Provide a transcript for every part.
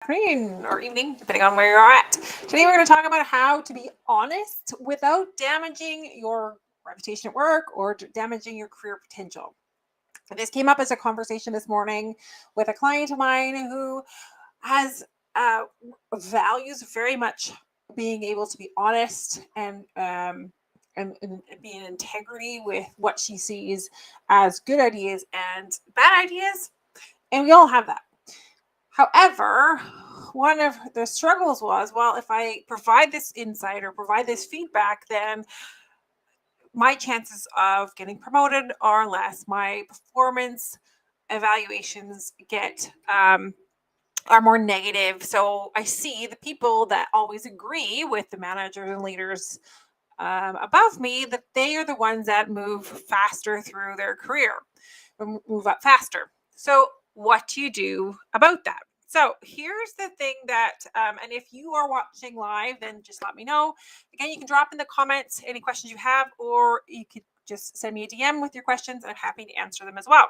Afternoon or evening, depending on where you're at. Today we're going to talk about how to be honest without damaging your reputation at work or damaging your career potential. This came up as a conversation this morning with a client of mine who has uh, values very much being able to be honest and be in integrity with what she sees as good ideas and bad ideas. And we all have that. However, one of the struggles was, well, if I provide this insight or provide this feedback, then my chances of getting promoted are less. My performance evaluations are more negative. So I see the people that always agree with the managers and leaders above me, that they are the ones that move faster through their career, move up faster. So what do you do about that? So here's the thing that, and if you are watching live, then just let me know. Again, you can drop in the comments any questions you have, or you could just send me a DM with your questions. I'm happy to answer them as well.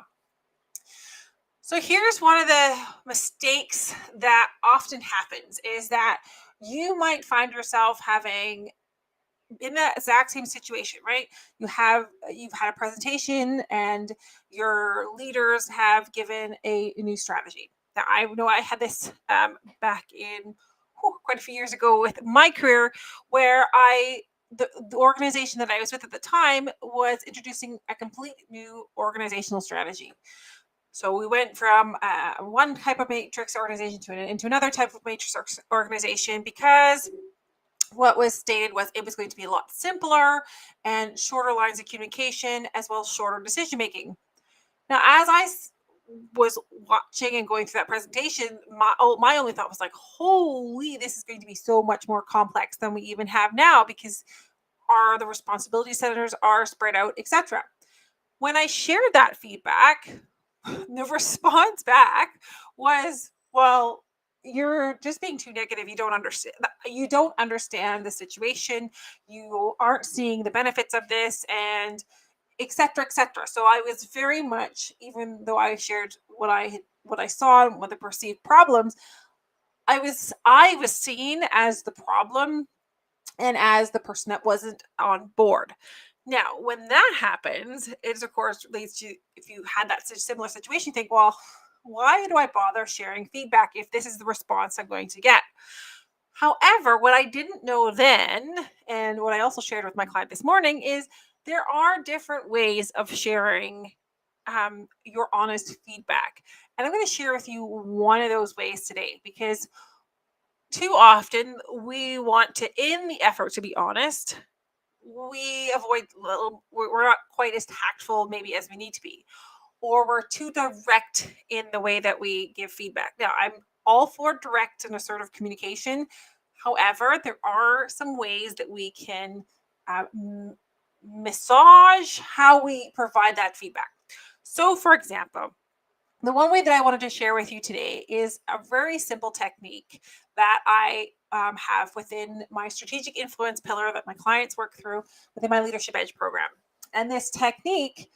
So here's one of the mistakes that often happens is that you might find yourself having in the exact same situation, right? You've had a presentation and your leaders have given a new strategy. Now I know I had this back in quite a few years ago with my career, where the organization that I was with at the time was introducing a complete new organizational strategy. So we went from one type of matrix organization into another type of matrix organization, because what was stated was it was going to be a lot simpler and shorter lines of communication, as well as shorter decision making. Now, as I was watching and going through that presentation, my only thought was like, holy, this is going to be so much more complex than we even have now, because the responsibility centers are spread out, etc. When I shared that feedback, the response back was, well, you're just being too negative. You don't understand the situation. You aren't seeing the benefits of this, and etc., etc. So I was very much, even though I shared what I saw and what the perceived problems, I was seen as the problem and as the person that wasn't on board. Now, when that happens, it of course leads to, if you had that similar situation, you think, well, why do I bother sharing feedback if this is the response I'm going to get? However, what I didn't know then, and what I also shared with my client this morning, is there are different ways of sharing your honest feedback. And I'm going to share with you one of those ways today, because too often we want to, in the effort to be honest, we avoid we're not quite as tactful maybe as we need to be, or we're too direct in the way that we give feedback. Now, I'm all for direct and assertive communication. However, there are some ways that we can uh, massage how we provide that feedback. So, for example, the one way that I wanted to share with you today is a very simple technique that I have within my strategic influence pillar that my clients work through within my Leadership Edge program. And this technique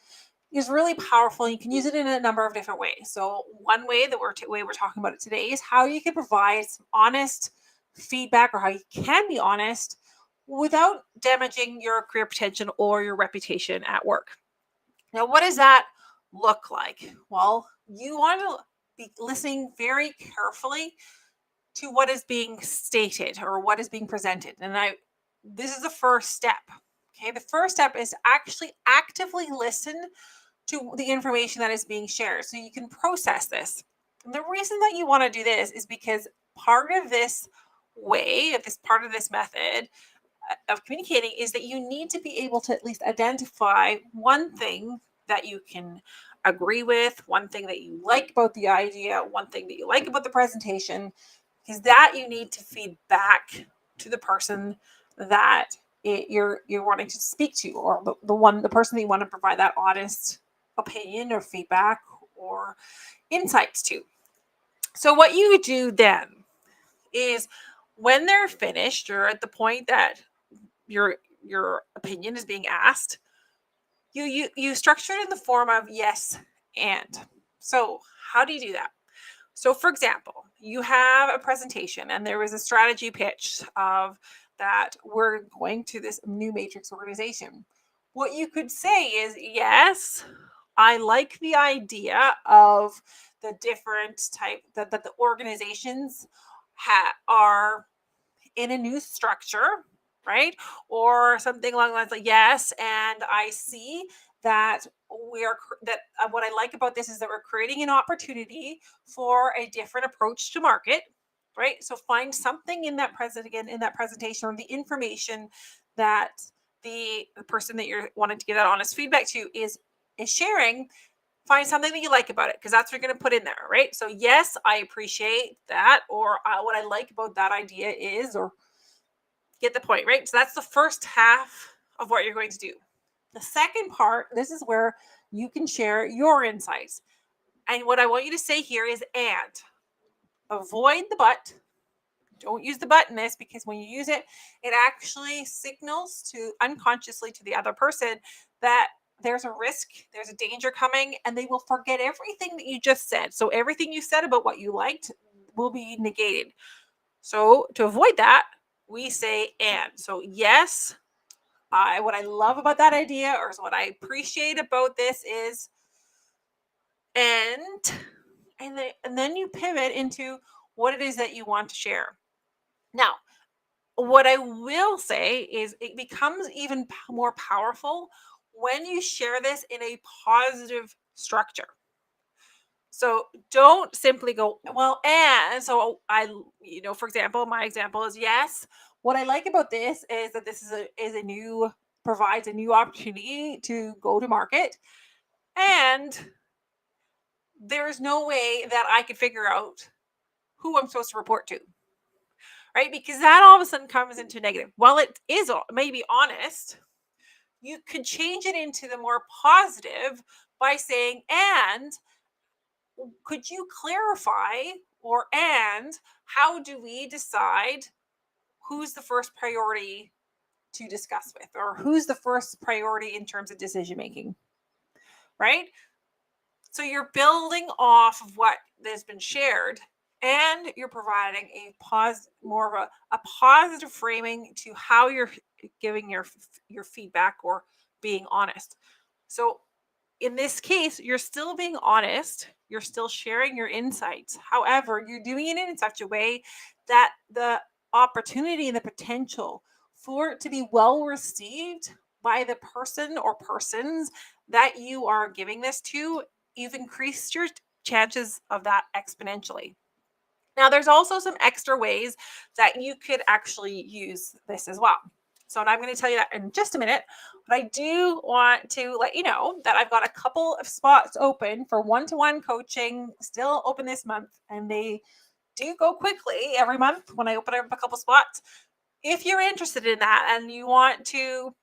is really powerful. You can use it in a number of different ways. So one way that we're talking about it today is how you can provide some honest feedback, or how you can be honest without damaging your career potential or your reputation at work. Now, what does that look like? Well, you want to be listening very carefully to what is being stated or what is being presented. And this is the first step. Okay, the first step is to actually actively listen to the information that is being shared so you can process this. And the reason that you want to do this is because part of this part of this method of communicating is that you need to be able to at least identify one thing that you can agree with, one thing that you like about the idea, one thing that you like about the presentation, because that you need to feed back to the person that you're wanting to speak to, or the person that you want to provide that honest opinion or feedback or insights to. So what you do then is, when they're finished, or at the point that your opinion is being asked, you structure it in the form of yes and. So how do you do that? So, for example, you have a presentation and there was a strategy pitch of that we're going to this new matrix organization. What you could say is, yes, I like the idea of the different type that the organizations are in a new structure, right? Or something along the lines like, yes, and I see that what I like about this is that we're creating an opportunity for a different approach to market, right? So find something in that presentation or the information that the person that you're wanting to get that honest feedback to is sharing. Find something that you like about it because that's what you're going to put in there, right? So yes, I appreciate that, or what I like about that idea is, or get the point, right? So that's the first half of what you're going to do. The second part, this is where you can share your insights. And what I want you to say here is and. Avoid the but. Don't use the but in this because when you use it, it actually signals to unconsciously to the other person that there's a risk, there's a danger coming, and they will forget everything that you just said. So everything you said about what you liked will be negated. So to avoid that, we say and. So yes, what I love about that idea, or what I appreciate about this is, and then you pivot into what it is that you want to share. Now, what I will say is it becomes even more powerful when you share this in a positive structure. So don't simply go, well, and so for example, my example is, yes, what I like about this is that this is a new provides a new opportunity to go to market, and there's no way that I could figure out who I'm supposed to report to, right? Because that all of a sudden comes into negative. While it is maybe honest, you could change it into the more positive by saying, and could you clarify, or and how do we decide who's the first priority to discuss with, or who's the first priority in terms of decision making, right? So you're building off of what has been shared, and you're providing more of a positive framing to how you're giving your feedback or being honest. So in this case, you're still being honest, you're still sharing your insights. However, you're doing it in such a way that the opportunity and the potential for it to be well received by the person or persons that you are giving this to, you've increased your chances of that exponentially. Now, there's also some extra ways that you could actually use this as well. So, and I'm going to tell you that in just a minute. But I do want to let you know that I've got a couple of spots open for one-to-one coaching still open this month. And they do go quickly every month when I open up a couple spots. If you're interested in that and you want to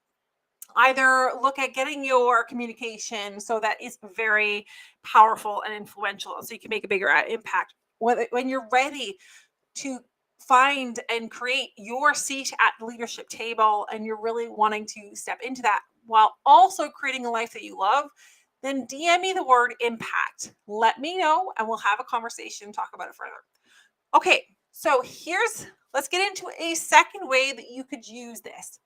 either look at getting your communication so that it's very powerful and influential so you can make a bigger impact, when you're ready to find and create your seat at the leadership table and you're really wanting to step into that while also creating a life that you love, then DM me the word impact. Let me know and we'll have a conversation, talk about it further. Okay, so let's get into a second way that you could use this.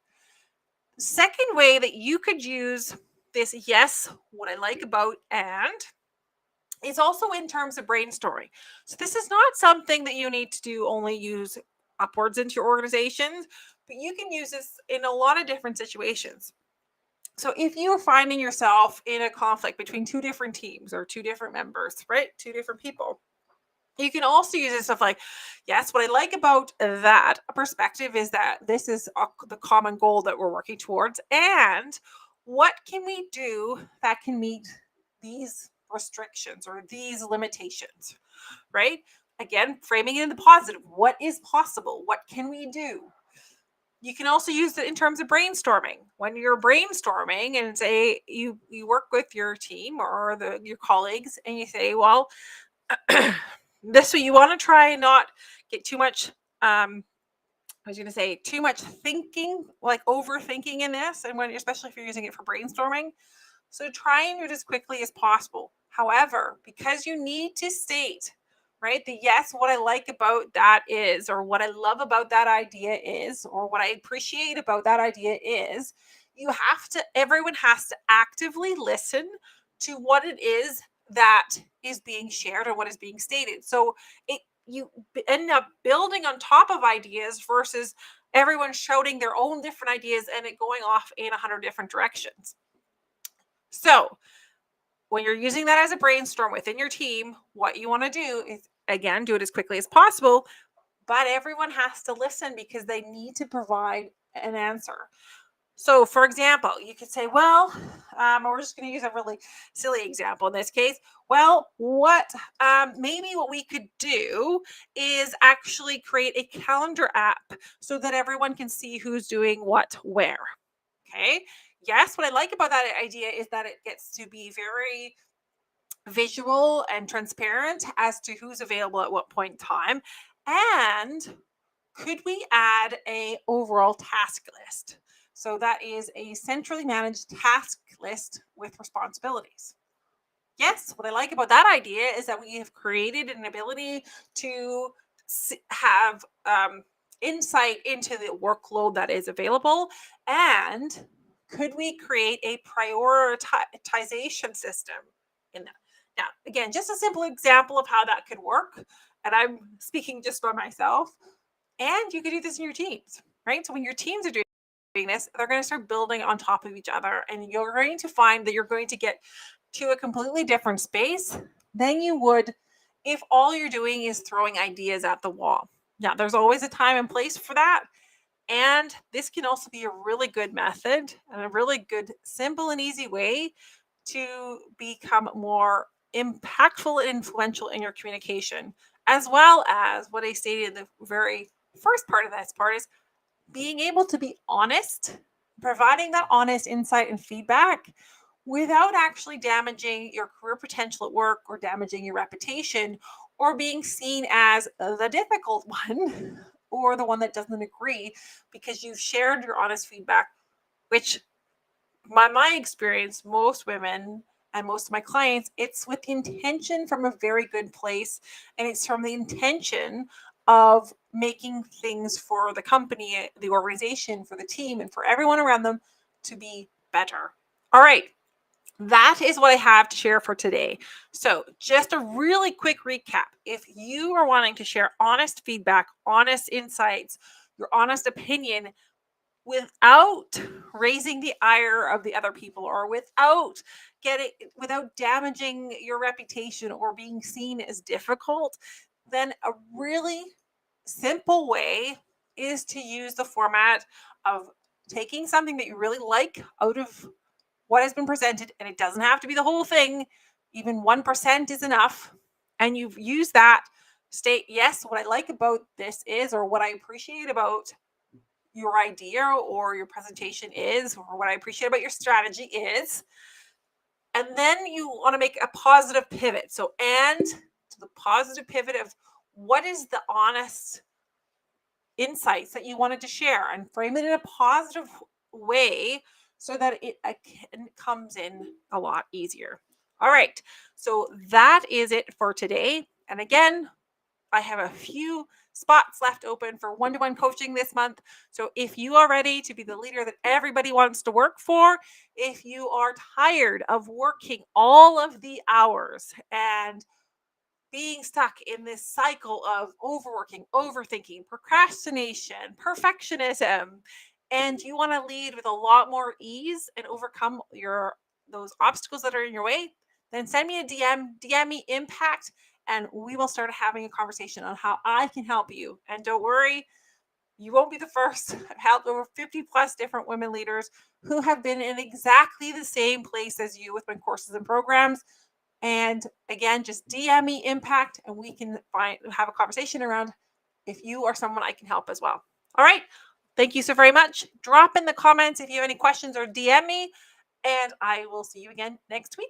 Second way that you could use this, yes, what I like about and is also in terms of brainstorming. So this is not something that you need to do only use upwards into your organizations, but you can use this in a lot of different situations. So if you're finding yourself in a conflict between two different teams or two different members, right? Two different people, you can also use this stuff like, yes, what I like about that perspective is that this is the common goal that we're working towards. And what can we do that can meet these restrictions or these limitations, right? Again, framing it in the positive. What is possible? What can we do? You can also use it in terms of brainstorming. When you're brainstorming and say you work with your team or your colleagues and you say, well, this way you want to try and not get too much too much thinking, like overthinking in this, and especially if you're using it for brainstorming. So try and do it as quickly as possible. However, because you need to state, right? The yes, what I like about that is, or what I love about that idea is, or what I appreciate about that idea is, everyone has to actively listen to what it is that is being shared or what is being stated. So you end up building on top of ideas versus everyone shouting their own different ideas and it going off in 100 different directions. So when you're using that as a brainstorm within your team, what you want to do is, again, do it as quickly as possible, but everyone has to listen because they need to provide an answer. So, for example, you could say, well, we're just going to use a really silly example in this case. Well, maybe what we could do is actually create a calendar app so that everyone can see who's doing what where. Okay. Yes, what I like about that idea is that it gets to be very visual and transparent as to who's available at what point in time. And could we add a overall task list? So that is a centrally managed task list with responsibilities. Yes, what I like about that idea is that we have created an ability to have insight into the workload that is available. And could we create a prioritization system in that? Now, again, just a simple example of how that could work. And I'm speaking just by myself. And you could do this in your teams, right? So when your teams are doing this, they're going to start building on top of each other. And you're going to find that you're going to get to a completely different space than you would if all you're doing is throwing ideas at the wall. Now, there's always a time and place for that. And this can also be a really good method and a really good, simple, and easy way to become more impactful and influential in your communication, as well as what I stated in the very first part of this part is being able to be honest, providing that honest insight and feedback without actually damaging your career potential at work or damaging your reputation or being seen as the difficult one or the one that doesn't agree because you've shared your honest feedback, which my experience, most women and most of my clients, it's with the intention from a very good place. And it's from the intention of making things for the company, the organization, for the team, and for everyone around them to be better. All right. That is what I have to share for today. So, just a really quick recap. If you are wanting to share honest feedback, honest insights, your honest opinion, without raising the ire of the other people or without damaging your reputation or being seen as difficult, then a really simple way is to use the format of taking something that you really like out of what has been presented, and it doesn't have to be the whole thing. Even 1% is enough, and you've used that state, yes, what I like about this is, or what I appreciate about your idea or your presentation is, or what I appreciate about your strategy is. And then you want to make a positive pivot. So, and to the positive pivot of what is the honest insights that you wanted to share and frame it in a positive way so that it comes in a lot easier. All right. So that is it for today. And again, I have a few spots left open for one-to-one coaching this month. So if you are ready to be the leader that everybody wants to work for, if you are tired of working all of the hours and being stuck in this cycle of overworking, overthinking, procrastination, perfectionism, and you want to lead with a lot more ease and overcome those obstacles that are in your way, then send me a DM me impact, and we will start having a conversation on how I can help you. And don't worry, you won't be the first. I've helped over 50 plus different women leaders who have been in exactly the same place as you with my courses and programs. And again, just DM me impact and we can have a conversation around if you are someone I can help as well. All right. Thank you so very much. Drop in the comments if you have any questions or DM me, and I will see you again next week.